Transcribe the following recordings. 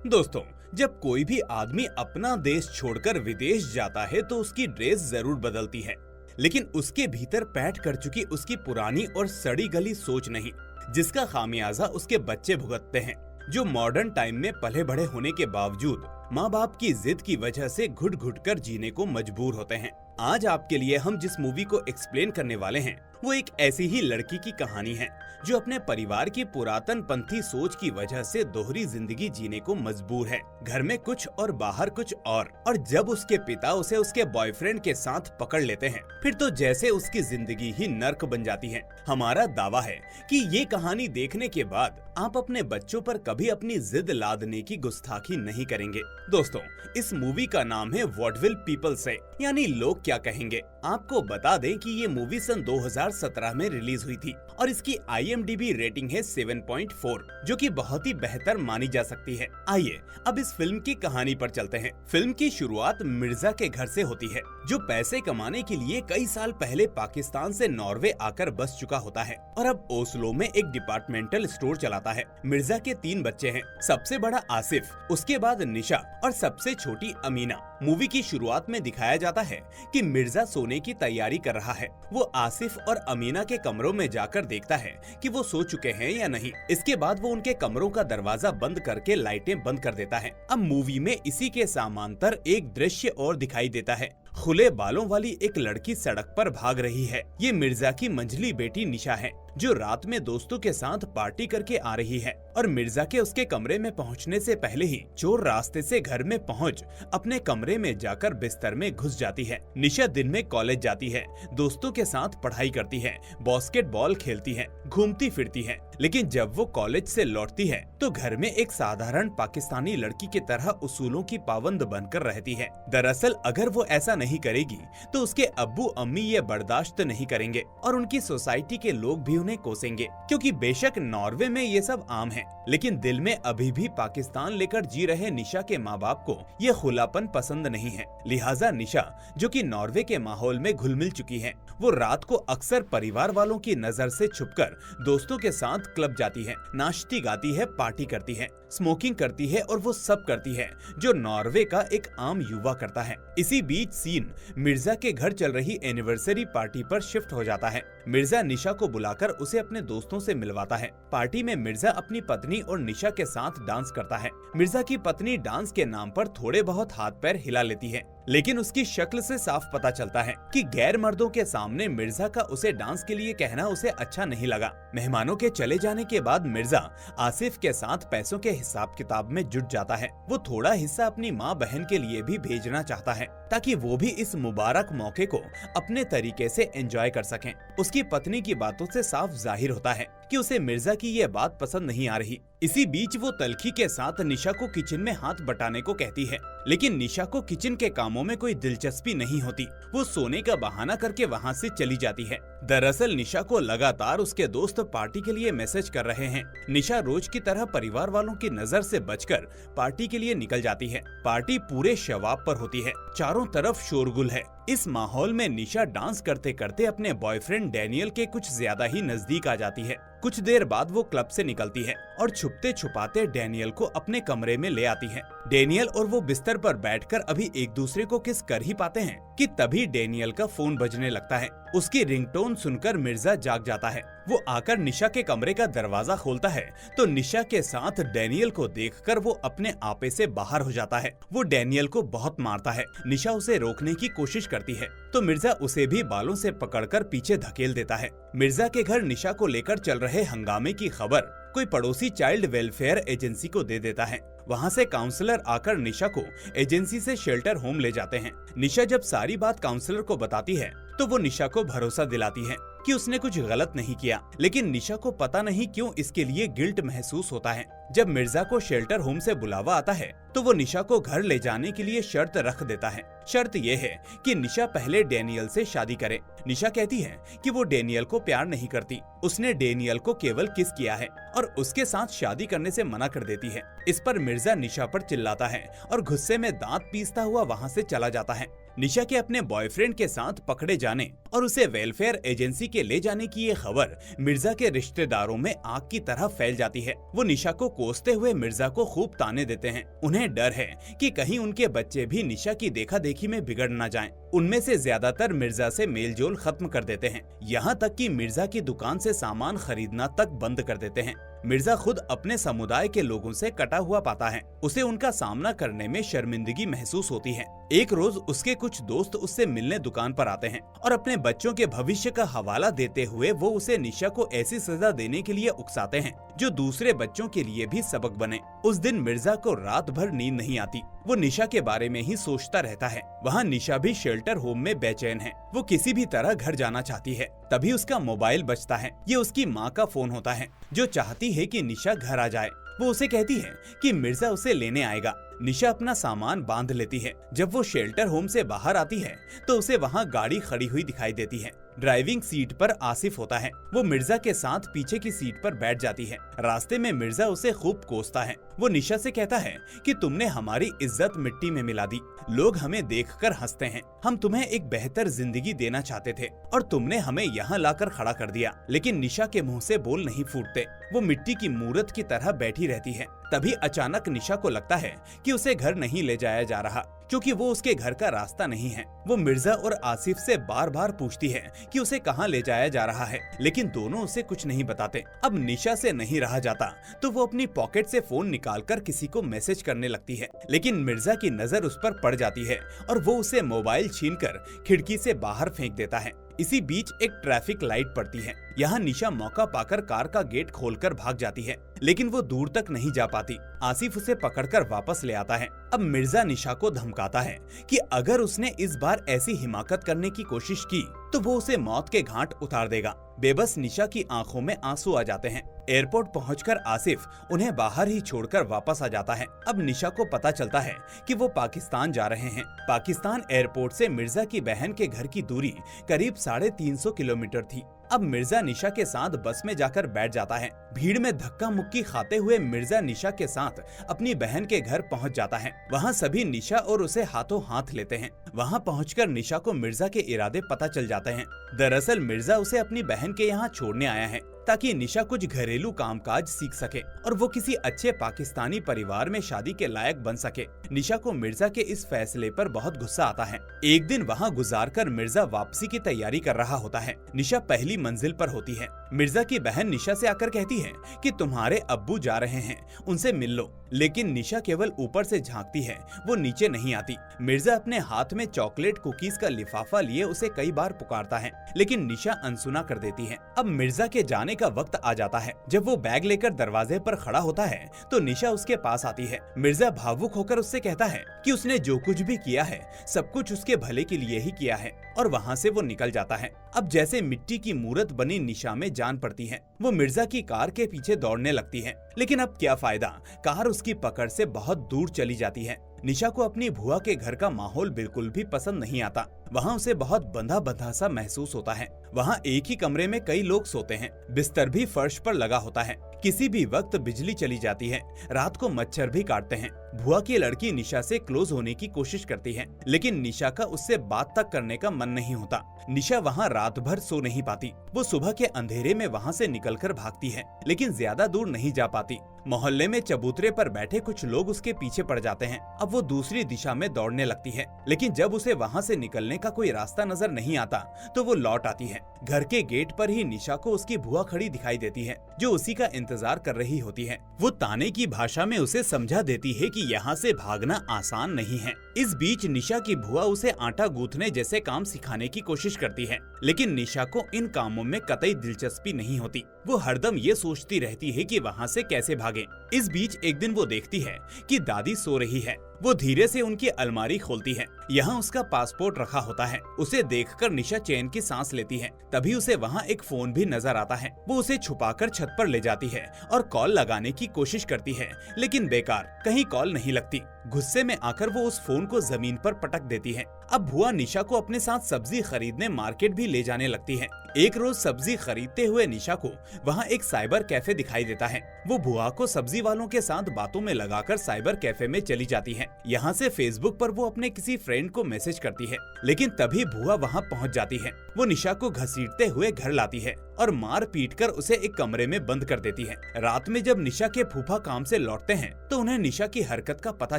दोस्तों, जब कोई भी आदमी अपना देश छोड़कर विदेश जाता है तो उसकी ड्रेस जरूर बदलती है, लेकिन उसके भीतर पैठ कर चुकी उसकी पुरानी और सड़ी गली सोच नहीं, जिसका खामियाजा उसके बच्चे भुगतते हैं, जो मॉडर्न टाइम में पले बढ़े होने के बावजूद माँ बाप की जिद की वजह से घुट घुट कर जीने को मजबूर होते हैं। आज आपके लिए हम जिस मूवी को एक्सप्लेन करने वाले हैं वो एक ऐसी ही लड़की की कहानी है जो अपने परिवार की पुरातन पंथी सोच की वजह से दोहरी जिंदगी जीने को मजबूर है। घर में कुछ और बाहर कुछ और जब उसके पिता उसे उसके बॉयफ्रेंड के साथ पकड़ लेते हैं फिर तो जैसे उसकी जिंदगी ही नर्क बन जाती है। हमारा दावा है कि ये कहानी देखने के बाद आप अपने बच्चों पर कभी अपनी जिद लादने की गुस्ताखी नहीं करेंगे। दोस्तों, इस मूवी का नाम है व्हाट विल पीपल से, यानी लोग क्या कहेंगे। आपको बता दें कि ये मूवी सन 2017 में रिलीज हुई थी और इसकी IMDb रेटिंग है 7.4, जो कि बहुत ही बेहतर मानी जा सकती है। आइए अब इस फिल्म की कहानी पर चलते हैं। फिल्म की शुरुआत मिर्जा के घर से होती है, जो पैसे कमाने के लिए कई साल पहले पाकिस्तान से नॉर्वे आकर बस चुका होता है और अब ओस्लो में एक डिपार्टमेंटल स्टोर चलाता है। मिर्जा के 3 बच्चे हैं, सबसे बड़ा आसिफ, उसके बाद निशा और सबसे छोटी अमीना। मूवी की शुरुआत में दिखाया जाता है कि मिर्जा सोने की तैयारी कर रहा है। वो आसिफ और अमीना के कमरों में जाकर देखता है कि वो सो चुके हैं या नहीं। इसके बाद वो उनके कमरों का दरवाजा बंद करके लाइटें बंद कर देता है। अब मूवी में इसी के समांतर एक दृश्य और दिखाई देता है। खुले बालों वाली एक लड़की सड़क पर भाग रही है। ये मिर्जा की मंझली बेटी निशा है, जो रात में दोस्तों के साथ पार्टी करके आ रही है और मिर्जा के उसके कमरे में पहुंचने से पहले ही चोर रास्ते से घर में पहुंच अपने कमरे में जाकर बिस्तर में घुस जाती है। निशा दिन में कॉलेज जाती है, दोस्तों के साथ पढ़ाई करती है, बास्केटबॉल खेलती है, घूमती फिरती है, लेकिन जब वो कॉलेज से लौटती है तो घर में एक साधारण पाकिस्तानी लड़की की तरह उसूलों की पाबंद बनकर रहती है। दरअसल अगर वो ऐसा नहीं करेगी तो उसके अब्बू अम्मी ये बर्दाश्त नहीं करेंगे और उनकी सोसाइटी के लोग भी उन्हें कोसेंगे, क्योंकि बेशक नॉर्वे में ये सब आम है, लेकिन दिल में अभी भी पाकिस्तान लेकर जी रहे निशा के माँ बाप को ये खुलापन पसंद नहीं है। लिहाजा निशा, जो कि नॉर्वे के माहौल में घुल मिल चुकी है, वो रात को अक्सर परिवार वालों की नजर से छुपकर दोस्तों के साथ क्लब जाती है, नाचती गाती है, पार्टी करती है, स्मोकिंग करती है और वो सब करती है जो नॉर्वे का एक आम युवा करता है। इसी बीच सीन मिर्जा के घर चल रही एनिवर्सरी पार्टी पर शिफ्ट हो जाता है। मिर्जा निशा को बुलाकर उसे अपने दोस्तों से मिलवाता है। पार्टी में मिर्जा अपनी पत्नी और निशा के साथ डांस करता है। मिर्जा की पत्नी डांस के नाम पर थोड़े बहुत हाथ पैर हिला लेती है, लेकिन उसकी शक्ल से साफ पता चलता है कि गैर मर्दों के सामने मिर्जा का उसे डांस के लिए कहना उसे अच्छा नहीं लगा। मेहमानों के चले जाने के बाद मिर्जा आसिफ के साथ पैसों के हिसाब किताब में जुट जाता है। वो थोड़ा हिस्सा अपनी माँ बहन के लिए भी भेजना चाहता है ताकि वो भी इस मुबारक मौके को अपने तरीके से एंजॉय कर सकें। उसकी पत्नी की बातों से साफ जाहिर होता है कि उसे मिर्जा की ये बात पसंद नहीं आ रही। इसी बीच वो तलखी के साथ निशा को किचन में हाथ बटाने को कहती है, लेकिन निशा को किचन के कामों में कोई दिलचस्पी नहीं होती। वो सोने का बहाना करके वहाँ से चली जाती है। दरअसल निशा को लगातार उसके दोस्त पार्टी के लिए मैसेज कर रहे हैं। निशा रोज की तरह परिवार वालों की नजर से बचकर पार्टी के लिए निकल जाती है। पार्टी पूरे शवाब पर होती है, चारों तरफ शोरगुल है। इस माहौल में निशा डांस करते करते अपने बॉयफ्रेंड डैनियल के कुछ ज्यादा ही नजदीक आ जाती है। कुछ देर बाद वो क्लब से निकलती है और छुपते छुपाते डैनियल को अपने कमरे में ले आती है। डैनियल और वो बिस्तर पर बैठकर अभी एक दूसरे को किस कर ही पाते हैं कि तभी डैनियल का फोन बजने लगता है। उसकी रिंगटोन सुनकर मिर्जा जाग जाता है। वो आकर निशा के कमरे का दरवाजा खोलता है तो निशा के साथ डैनियल को देखकर वो अपने आपे से बाहर हो जाता है। वो डैनियल को बहुत मारता है। निशा उसे रोकने की कोशिश करती है तो मिर्जा उसे भी बालों से पकड़कर पीछे धकेल देता है। मिर्जा के घर निशा को लेकर चल रहे हंगामे की खबर कोई पड़ोसी चाइल्ड वेलफेयर एजेंसी को दे देता है। वहाँ से काउंसलर आकर निशा को एजेंसी से शेल्टर होम ले जाते हैं। निशा जब सारी बात काउंसलर को बताती है तो वो निशा को भरोसा दिलाती है कि उसने कुछ गलत नहीं किया, लेकिन निशा को पता नहीं क्यों इसके लिए गिल्ट महसूस होता है। जब मिर्जा को शेल्टर होम से बुलावा आता है तो वो निशा को घर ले जाने के लिए शर्त रख देता है। शर्त ये है कि निशा पहले डैनियल से शादी करे। निशा कहती है कि वो डैनियल को प्यार नहीं करती, उसने डैनियल को केवल किस किया है और उसके साथ शादी करने से मना कर देती है। इस पर मिर्जा निशा पर चिल्लाता है और गुस्से में दांत पीसता हुआ वहाँ से चला जाता है। निशा के अपने बॉयफ्रेंड के साथ पकड़े जाने और उसे वेलफेयर एजेंसी के ले जाने की ये खबर मिर्जा के रिश्तेदारों में आग की तरह फैल जाती है। वो निशा को कोसते हुए मिर्जा को खूब ताने देते हैं। उन्हें डर है कि कहीं उनके बच्चे भी निशा की देखा देखी में बिगड़ न जाएं। उनमें से ज्यादातर मिर्जा से मेलजोल खत्म कर देते हैं, यहाँ तक कि मिर्जा की दुकान से सामान खरीदना तक बंद कर देते हैं। मिर्जा खुद अपने समुदाय के लोगों से कटा हुआ पाता है। उसे उनका सामना करने में शर्मिंदगी महसूस होती है। एक रोज उसके कुछ दोस्त उससे मिलने दुकान पर आते हैं और अपने बच्चों के भविष्य का हवाला देते हुए वो उसे निशा को ऐसी सजा देने के लिए उकसाते हैं जो दूसरे बच्चों के लिए भी सबक बने। उस दिन मिर्जा को रात भर नींद नहीं आती। वो निशा के बारे में ही सोचता रहता है। वहाँ निशा भी शेल्टर होम में बेचैन है। वो किसी भी तरह घर जाना चाहती है। तभी उसका मोबाइल बजता है। ये उसकी माँ का फोन होता है जो चाहती है कि निशा घर आ जाए। वो उसे कहती है कि मिर्जा उसे लेने आएगा। निशा अपना सामान बांध लेती है। जब वो शेल्टर होम से बाहर आती है तो उसे वहाँ गाड़ी खड़ी हुई दिखाई देती है। ड्राइविंग सीट पर आसिफ होता है। वो मिर्जा के साथ पीछे की सीट पर बैठ जाती है। रास्ते में मिर्जा उसे खूब कोसता है। वो निशा से कहता है कि तुमने हमारी इज्जत मिट्टी में मिला दी। लोग हमें देखकर हंसते हैं। हम तुम्हें एक बेहतर जिंदगी देना चाहते थे और तुमने हमें यहाँ लाकर खड़ा कर दिया। लेकिन निशा के मुंह से बोल नहीं फूटते। वो मिट्टी की मूरत की तरह बैठी रहती है। तभी अचानक निशा को लगता है कि उसे घर नहीं ले जाया जा रहा, क्योंकि वो उसके घर का रास्ता नहीं है। वो मिर्जा और आसिफ से बार बार पूछती है कि उसे कहाँ ले जाया जा रहा है, लेकिन दोनों उसे कुछ नहीं बताते। अब निशा से नहीं रहा जाता तो वो अपनी पॉकेट से फोन निकालकर किसी को मैसेज करने लगती है, लेकिन मिर्जा की नजर उस पर पड़ जाती है और वो उसे मोबाइल छीनकर खिड़की से बाहर फेंक देता है। इसी बीच एक ट्रैफिक लाइट पड़ती है। यहाँ निशा मौका पाकर कार का गेट खोलकर भाग जाती है, लेकिन वो दूर तक नहीं जा पाती। आसिफ उसे पकड़कर वापस ले आता है। अब मिर्जा निशा को धमकाता है कि अगर उसने इस बार ऐसी हिमाकत करने की कोशिश की तो वो उसे मौत के घाट उतार देगा। बेबस निशा की आंखों में आंसू आ जाते हैं। एयरपोर्ट पहुंचकर आसिफ उन्हें बाहर ही छोड़कर वापस आ जाता है। अब निशा को पता चलता है कि वो पाकिस्तान जा रहे हैं। पाकिस्तान एयरपोर्ट से मिर्जा की बहन के घर की दूरी करीब 350 किलोमीटर थी। अब मिर्जा निशा के साथ बस में जाकर बैठ जाता है। भीड़ में धक्का मुक्की खाते हुए मिर्जा निशा के साथ अपनी बहन के घर पहुंच जाता है। वहां सभी निशा और उसे हाथों हाथ लेते हैं। वहां पहुंचकर निशा को मिर्जा के इरादे पता चल जाते हैं। दरअसल मिर्जा उसे अपनी बहन के यहाँ छोड़ने आया है ताकि निशा कुछ घरेलू कामकाज सीख सके और वो किसी अच्छे पाकिस्तानी परिवार में शादी के लायक बन सके। निशा को मिर्जा के इस फैसले पर बहुत गुस्सा आता है। एक दिन वहाँ गुजारकर मिर्जा वापसी की तैयारी कर रहा होता है। निशा पहली मंजिल पर होती है। मिर्जा की बहन निशा से आकर कहती है कि तुम्हारे अब्बू जा रहे हैं, उनसे मिल लो। लेकिन निशा केवल ऊपर से झांकती है, वो नीचे नहीं आती। मिर्जा अपने हाथ में चॉकलेट कुकीज का लिफाफा लिए उसे कई बार पुकारता है, लेकिन निशा अनसुना कर देती है। अब मिर्जा के जाने का वक्त आ जाता है। जब वो बैग लेकर दरवाजे पर खड़ा होता है तो निशा उसके पास आती है। मिर्जा भावुक होकर उससे कहता है कि उसने जो कुछ भी किया है सब कुछ उसके भले के लिए ही किया है, और वहाँ से वो निकल जाता है। अब जैसे मिट्टी की मूरत बनी निशा में जान पड़ती है। वो मिर्जा की कार के पीछे दौड़ने लगती है, लेकिन अब क्या फायदा, कार उसकी पकड़ से बहुत दूर चली जाती है। निशा को अपनी भुआ के घर का माहौल बिल्कुल भी पसंद नहीं आता। वहाँ उसे बहुत बंधा बंधा सा महसूस होता है। वहाँ एक ही कमरे में कई लोग सोते हैं। बिस्तर भी फर्श पर लगा होता है। किसी भी वक्त बिजली चली जाती है। रात को मच्छर भी काटते हैं। भुआ की लड़की निशा से क्लोज होने की कोशिश करती है, लेकिन निशा का उससे बात तक करने का मन नहीं होता। निशा वहाँ रात भर सो नहीं पाती। वो सुबह के अंधेरे में वहाँ से निकलकर भागती है, लेकिन ज्यादा दूर नहीं जा पाती। मोहल्ले में चबूतरे पर बैठे कुछ लोग उसके पीछे पड़ जाते हैं। अब वो दूसरी दिशा में दौड़ने लगती है, लेकिन जब उसे वहाँ से निकलने का कोई रास्ता नजर नहीं आता तो वो लौट आती है। घर के गेट पर ही निशा को उसकी भुआ खड़ी दिखाई देती है, जो उसी का इंतजार कर रही होती है। वो ताने की भाषा में उसे समझा देती है कि यहाँ से भागना आसान नहीं है। इस बीच निशा की भुआ उसे आटा गूंथने जैसे काम सिखाने की कोशिश करती है, लेकिन निशा को इन कामों में कतई दिलचस्पी नहीं होती। वो हरदम ये सोचती रहती है कि वहाँ से कैसे भागे। इस बीच एक दिन वो देखती है कि दादी सो रही है। वो धीरे से उनकी अलमारी खोलती है। यहाँ उसका पासपोर्ट रखा होता है। उसे देखकर निशा चैन की सांस लेती है। तभी उसे वहाँ एक फोन भी नजर आता है। वो उसे छुपाकर छत पर ले जाती है और कॉल लगाने की कोशिश करती है, लेकिन बेकार, कहीं कॉल नहीं लगती। गुस्से में आकर वो उस फोन को जमीन पर पटक देती है। अब भुआ निशा को अपने साथ सब्जी खरीदने मार्केट भी ले जाने लगती है। एक रोज सब्जी खरीदते हुए निशा को वहाँ एक साइबर कैफे दिखाई देता है। वो भुआ को सब्जी वालों के साथ बातों में लगाकर साइबर कैफे में चली जाती है। यहाँ से फेसबुक पर वो अपने किसी फ्रेंड को मैसेज करती है, लेकिन तभी भुआ वहाँ पहुँच जाती है। वो निशा को घसीटते हुए घर लाती है और मार पीट कर उसे एक कमरे में बंद कर देती है। रात में जब निशा के फूफा काम से लौटते हैं तो उन्हें निशा की हरकत का पता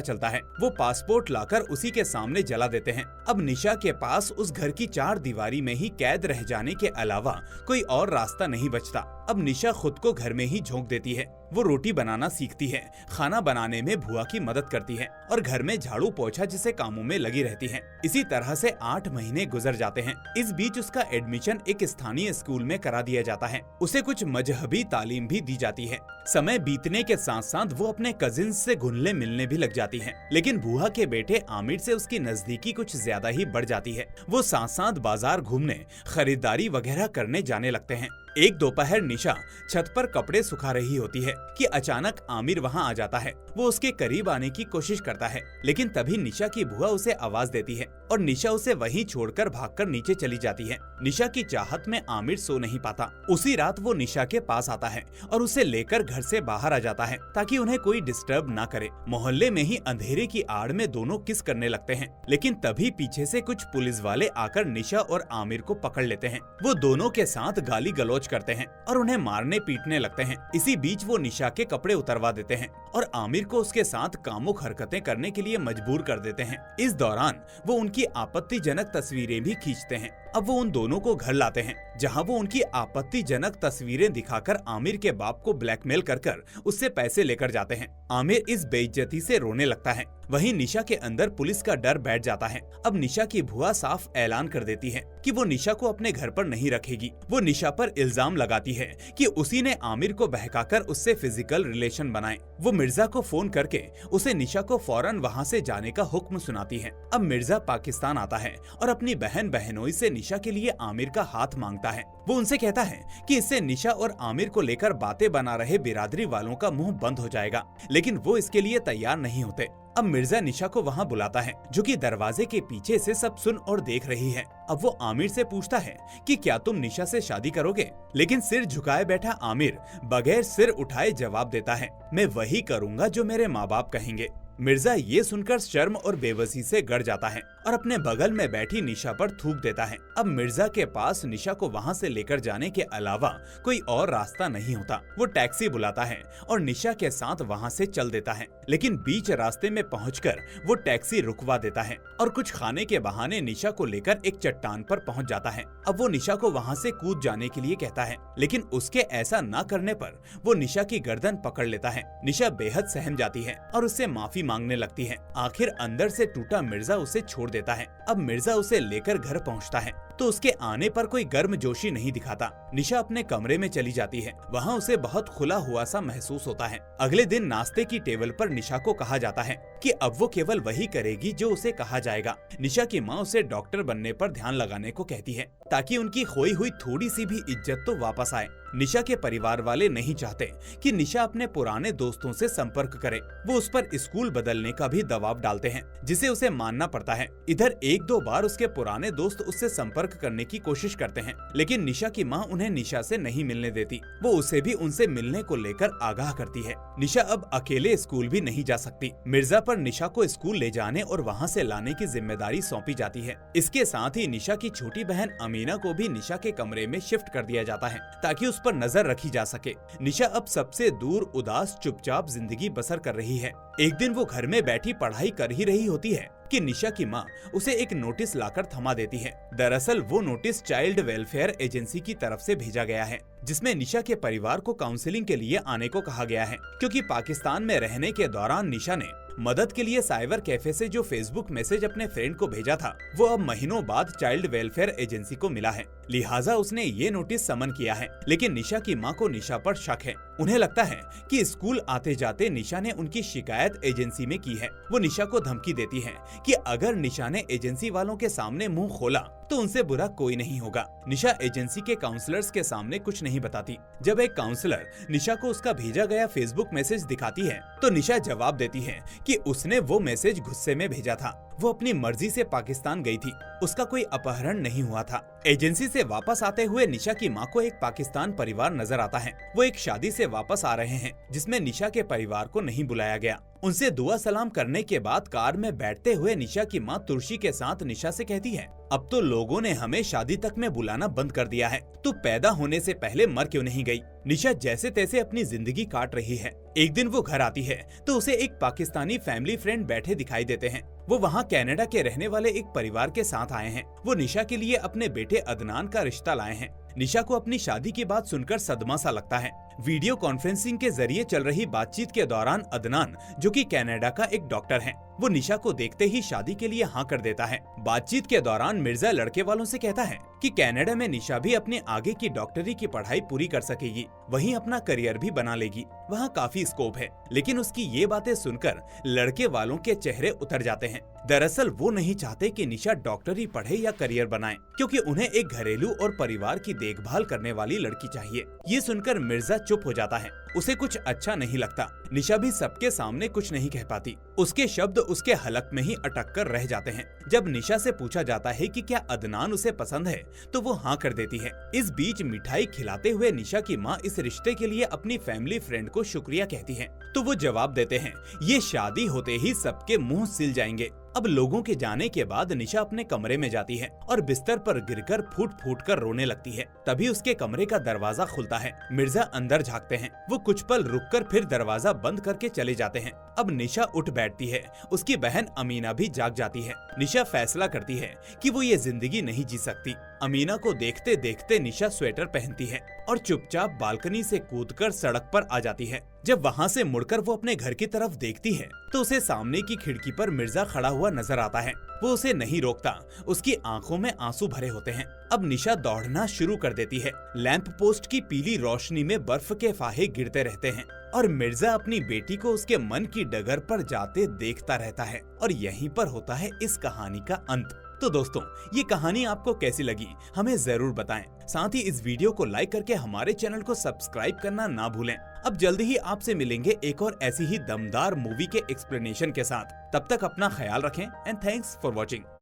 चलता है। वो पासपोर्ट लाकर उसी के सामने जला देते हैं। अब निशा के पास उस घर की चार दीवारी में ही कैद रह जाने के अलावा कोई और रास्ता नहीं बचता। अब निशा खुद को घर में ही झोंक देती है। वो रोटी बनाना सीखती है, खाना बनाने में भुआ की मदद करती है और घर में झाड़ू पोछा जैसे कामों में लगी रहती है। इसी तरह से 8 महीने गुजर जाते हैं। इस बीच उसका एडमिशन एक स्थानीय स्कूल में करा दिया जाता है। उसे कुछ मजहबी तालीम भी दी जाती है। समय बीतने के साथ साथ वो अपने कजिन्स से घुलने मिलने भी लग जाती है, लेकिन भुआ के बेटे आमिर से उसकी नजदीकी कुछ ज्यादा ही बढ़ जाती है। वो साथ साथ बाजार घूमने, खरीदारी वगैरह करने जाने लगते हैं। एक दोपहर निशा छत पर कपड़े सुखा रही होती है कि अचानक आमिर वहां आ जाता है। वो उसके करीब आने की कोशिश करता है, लेकिन तभी निशा की भुआ उसे आवाज देती है और निशा उसे वहीं छोड़कर भागकर नीचे चली जाती है। निशा की चाहत में आमिर सो नहीं पाता। उसी रात वो निशा के पास आता है और उसे लेकर घर से बाहर आ जाता है ताकि उन्हें कोई डिस्टर्ब ना करे। मोहल्ले में ही अंधेरे की आड़ में दोनों किस करने लगते हैं, लेकिन तभी पीछे से कुछ पुलिस वाले आकर निशा और आमिर को पकड़ लेते हैं। वो दोनों के साथ गाली गलौज करते हैं और उन्हें मारने पीटने लगते हैं। इसी बीच वो निशा के कपड़े उतरवा देते हैं और आमिर को उसके साथ कामुक हरकतें करने के लिए मजबूर कर देते हैं। इस दौरान वो उनकी आपत्तिजनक तस्वीरें भी खींचते हैं। अब वो उन दोनों को घर लाते हैं, जहां वो उनकी आपत्तिजनक तस्वीरें दिखाकर आमिर के बाप को ब्लैकमेल कर उससे पैसे लेकर जाते हैं। आमिर इस बेइज्जती से रोने लगता है। वहीं निशा के अंदर पुलिस का डर बैठ जाता है। अब निशा की भुआ साफ ऐलान कर देती है कि वो निशा को अपने घर पर नहीं रखेगी। वो निशा पर इल्जाम लगाती है कि उसी ने आमिर को बहकाकर उससे फिजिकल रिलेशन बनाए। वो मिर्जा को फोन करके उसे निशा को फौरन वहाँ से जाने का हुक्म सुनाती है। अब मिर्जा पाकिस्तान आता है और अपनी बहन बहनोई से निशा के लिए आमिर का हाथ मांगता है। वो उनसे कहता है कि इससे निशा और आमिर को लेकर बातें बना रहे बिरादरी वालों का मुंह बंद हो जाएगा, लेकिन वो इसके लिए तैयार नहीं होते। अब मिर्जा निशा को वहाँ बुलाता है, जो कि दरवाजे के पीछे से सब सुन और देख रही है। अब वो आमिर से पूछता है कि क्या तुम निशा से शादी करोगे, लेकिन सिर झुकाए बैठा आमिर बगैर सिर उठाए जवाब देता है, मैं वही करूँगा जो मेरे माँ बाप कहेंगे। मिर्जा ये सुनकर शर्म और बेबसी से गड़ जाता है और अपने बगल में बैठी निशा पर थूक देता है। अब मिर्जा के पास निशा को वहाँ से लेकर जाने के अलावा कोई और रास्ता नहीं होता। वो टैक्सी बुलाता है और निशा के साथ वहाँ से चल देता है, लेकिन बीच रास्ते में पहुंचकर वो टैक्सी रुकवा देता है और कुछ खाने के बहाने निशा को लेकर एक चट्टान पर पहुंच जाता है। अब वो निशा को वहाँ से कूद जाने के लिए कहता है, लेकिन उसके ऐसा न करने पर वो निशा की गर्दन पकड़ लेता है। निशा बेहद सहम जाती है और उससे माफी मांगने लगती है। आखिर अंदर से टूटा मिर्जा उसे छोड़ देता है। अब मिर्जा उसे लेकर घर पहुंचता है तो उसके आने पर कोई गर्मजोशी नहीं दिखाता। निशा अपने कमरे में चली जाती है। वहाँ उसे बहुत खुला हुआ सा महसूस होता है। अगले दिन नाश्ते की टेबल पर निशा को कहा जाता है कि अब वो केवल वही करेगी जो उसे कहा जाएगा। निशा की माँ उसे डॉक्टर बनने पर ध्यान लगाने को कहती है ताकि उनकी खोई हुई थोड़ी सी भी इज्जत तो वापस आए। निशा के परिवार वाले नहीं चाहते कि निशा अपने पुराने दोस्तों से संपर्क करे। वो उस पर स्कूल बदलने का भी दबाव डालते हैं, जिसे उसे मानना पड़ता है। इधर 1-2 बार उसके पुराने दोस्त उससे संपर्क करने की कोशिश करते हैं, लेकिन निशा की माँ उन्हें निशा से नहीं मिलने देती। वो उसे भी उनसे मिलने को लेकर आगाह करती है। निशा अब अकेले स्कूल भी नहीं जा सकती। मिर्जा पर निशा को स्कूल ले जाने और वहाँ से लाने की जिम्मेदारी सौंपी जाती है। इसके साथ ही निशा की छोटी बहन अमीना को भी निशा के कमरे में शिफ्ट कर दिया जाता है ताकि उस पर नजर रखी जा सके। निशा अब सबसे दूर उदास चुपचाप जिंदगी बसर कर रही है। एक दिन वो घर में बैठी पढ़ाई कर ही रही होती है कि निशा की माँ उसे एक नोटिस लाकर थमा देती है। दरअसल वो नोटिस चाइल्ड वेलफेयर एजेंसी की तरफ से भेजा गया है, जिसमें निशा के परिवार को काउंसलिंग के लिए आने को कहा गया है, क्योंकि पाकिस्तान में रहने के दौरान निशा ने मदद के लिए साइबर कैफे से जो फेसबुक मैसेज अपने फ्रेंड को भेजा था, वो अब महीनों बाद चाइल्ड वेलफेयर एजेंसी को मिला है। लिहाजा उसने ये नोटिस समन किया है। लेकिन निशा की माँ को निशा पर शक है। उन्हें लगता है कि स्कूल आते जाते निशा ने उनकी शिकायत एजेंसी में की है। वो निशा को धमकी देती है कि अगर निशा ने एजेंसी वालों के सामने मुंह खोला तो उनसे बुरा कोई नहीं होगा। निशा एजेंसी के काउंसलर्स के सामने कुछ नहीं बताती। जब एक काउंसलर निशा को उसका भेजा गया फेसबुक मैसेज दिखाती है तो निशा जवाब देती है कि उसने वो मैसेज गुस्से में भेजा था। वो अपनी मर्जी से पाकिस्तान गई थी, उसका कोई अपहरण नहीं हुआ था। एजेंसी से वापस आते हुए निशा की मां को एक पाकिस्तान परिवार नजर आता है। वो एक शादी से वापस आ रहे हैं जिसमें निशा के परिवार को नहीं बुलाया गया। उनसे दुआ सलाम करने के बाद कार में बैठते हुए निशा की मां तुर्शी के साथ निशा से कहती है, अब तो लोगों ने हमें शादी तक में बुलाना बंद कर दिया है, तू पैदा होने से पहले मर क्यों नहीं गई। निशा जैसे तैसे अपनी जिंदगी काट रही है। एक दिन वो घर आती है तो उसे एक पाकिस्तानी फैमिली फ्रेंड बैठे दिखाई देते हैं। वो वहाँ कनाडा के रहने वाले एक परिवार के साथ आए हैं। वो निशा के लिए अपने बेटे अदनान का रिश्ता लाए हैं। निशा को अपनी शादी की बात सुनकर सदमा सा लगता है। वीडियो कॉन्फ्रेंसिंग के जरिए चल रही बातचीत के दौरान अदनान, जो कि कनाडा का एक डॉक्टर है, वो निशा को देखते ही शादी के लिए हाँ कर देता है। बातचीत के दौरान मिर्जा लड़के वालों से कहता है कि कनाडा में निशा भी अपने आगे की डॉक्टरी की पढ़ाई पूरी कर सकेगी, वहीं अपना करियर भी बना लेगी, वहाँ काफी स्कोप है। लेकिन उसकी ये बातें सुनकर लड़के वालों के चेहरे उतर जाते हैं। दरअसल वो नहीं चाहते कि निशा डॉक्टरी पढ़े या करियर बनाए, क्योंकि उन्हें एक घरेलू और परिवार की देखभाल करने वाली लड़की चाहिए। ये सुनकर मिर्जा चुप हो जाता है, उसे कुछ अच्छा नहीं लगता। निशा भी सबके सामने कुछ नहीं कह पाती। उसके शब्द उसके हलक में ही अटक कर रह जाते हैं। जब निशा से पूछा जाता है कि क्या अदनान उसे पसंद है, तो वो हाँ कर देती है। इस बीच मिठाई खिलाते हुए निशा की माँ इस रिश्ते के लिए अपनी फैमिली फ्रेंड को शुक्रिया कहती है, तो वो जवाब देते हैं, ये शादी होते ही सबके मुंह सिल जाएंगे। अब लोगों के जाने के बाद निशा अपने कमरे में जाती है और बिस्तर पर गिरकर फूट फूट कर रोने लगती है। तभी उसके कमरे का दरवाजा खुलता है। मिर्जा अंदर झांकते हैं। वो कुछ पल रुककर फिर दरवाजा बंद करके चले जाते हैं। अब निशा उठ बैठती है। उसकी बहन अमीना भी जाग जाती है। निशा फैसला करती है कि वो ये जिंदगी नहीं जी सकती। अमीना को देखते देखते निशा स्वेटर पहनती है और चुपचाप बालकनी से कूदकर सड़क पर आ जाती है। जब वहाँ से मुड़कर वो अपने घर की तरफ देखती है तो उसे सामने की खिड़की पर मिर्जा खड़ा हुआ नजर आता है। वो उसे नहीं रोकता। उसकी आंखों में आंसू भरे होते हैं। अब निशा दौड़ना शुरू कर देती है। लैंप पोस्ट की पीली रोशनी में बर्फ के फाहे गिरते रहते हैं और मिर्जा अपनी बेटी को उसके मन की डगर पर जाते देखता रहता है। और यहीं पर होता है इस कहानी का अंत। तो दोस्तों, ये कहानी आपको कैसी लगी हमें जरूर बताएं। साथ ही इस वीडियो को लाइक करके हमारे चैनल को सब्सक्राइब करना ना भूलें। अब जल्दी ही आपसे मिलेंगे एक और ऐसी ही दमदार मूवी के एक्सप्लेनेशन के साथ। तब तक अपना ख्याल रखें एंड थैंक्स फॉर वॉचिंग।